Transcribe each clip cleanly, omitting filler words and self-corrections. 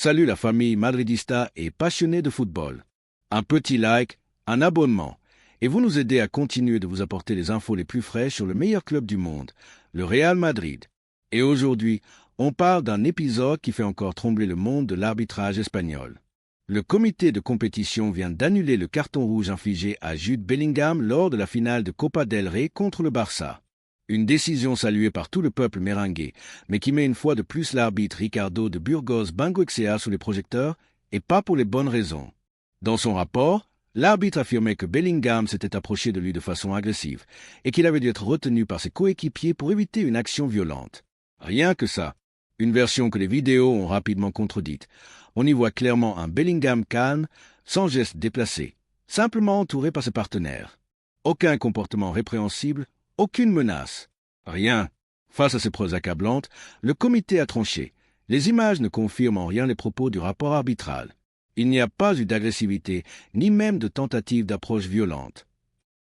Salut la famille madridista et passionnée de football. Un petit like, un abonnement, et vous nous aidez à continuer de vous apporter les infos les plus fraîches sur le meilleur club du monde, le Real Madrid. Et aujourd'hui, on parle d'un épisode qui fait encore trembler le monde de l'arbitrage espagnol. Le comité de compétition vient d'annuler le carton rouge infligé à Jude Bellingham lors de la finale de Copa del Rey contre le Barça. Une décision saluée par tout le peuple merengue, mais qui met une fois de plus l'arbitre Ricardo de Burgos Bengoechea sous les projecteurs, et pas pour les bonnes raisons. Dans son rapport, l'arbitre affirmait que Bellingham s'était approché de lui de façon agressive, et qu'il avait dû être retenu par ses coéquipiers pour éviter une action violente. Rien que ça. Une version que les vidéos ont rapidement contredite. On y voit clairement un Bellingham calme, sans geste déplacé, simplement entouré par ses partenaires. Aucun comportement répréhensible, aucune menace. Rien. Face à ces preuves accablantes, le comité a tranché. Les images ne confirment en rien les propos du rapport arbitral. Il n'y a pas eu d'agressivité, ni même de tentative d'approche violente.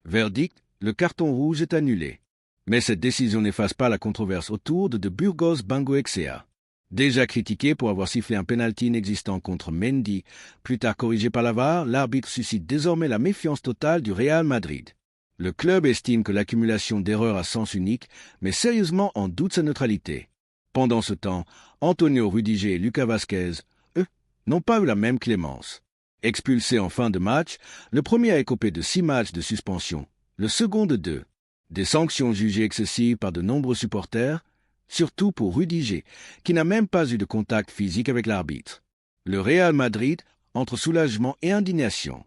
Verdict, le carton rouge est annulé. Mais cette décision n'efface pas la controverse autour de Burgos Bengoechea. Déjà critiqué pour avoir sifflé un pénalty inexistant contre Mendy, plus tard corrigé par la VAR, l'arbitre suscite désormais la méfiance totale du Real Madrid. Le club estime que l'accumulation d'erreurs à sens unique met sérieusement en doute sa neutralité. Pendant ce temps, Antonio Rudiger et Lucas Vázquez, eux, n'ont pas eu la même clémence. Expulsés en fin de match, le premier a écopé de 6 matchs de suspension, le second de 2. Des sanctions jugées excessives par de nombreux supporters, surtout pour Rudiger, qui n'a même pas eu de contact physique avec l'arbitre. Le Real Madrid entre soulagement et indignation.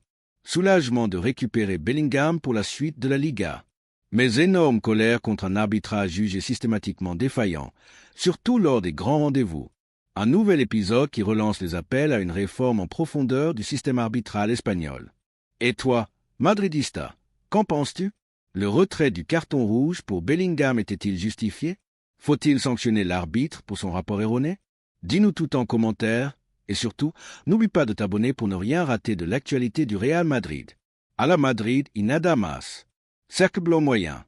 Soulagement de récupérer Bellingham pour la suite de la Liga. Mais énorme colère contre un arbitrage jugé systématiquement défaillant, surtout lors des grands rendez-vous. Un nouvel épisode qui relance les appels à une réforme en profondeur du système arbitral espagnol. Et toi, madridista, qu'en penses-tu? Le retrait du carton rouge pour Bellingham était-il justifié? Faut-il sanctionner l'arbitre pour son rapport erroné? Dis-nous tout en commentaire. Et surtout, n'oublie pas de t'abonner pour ne rien rater de l'actualité du Real Madrid. À la Madrid y nada más. Cercle blanc moyen.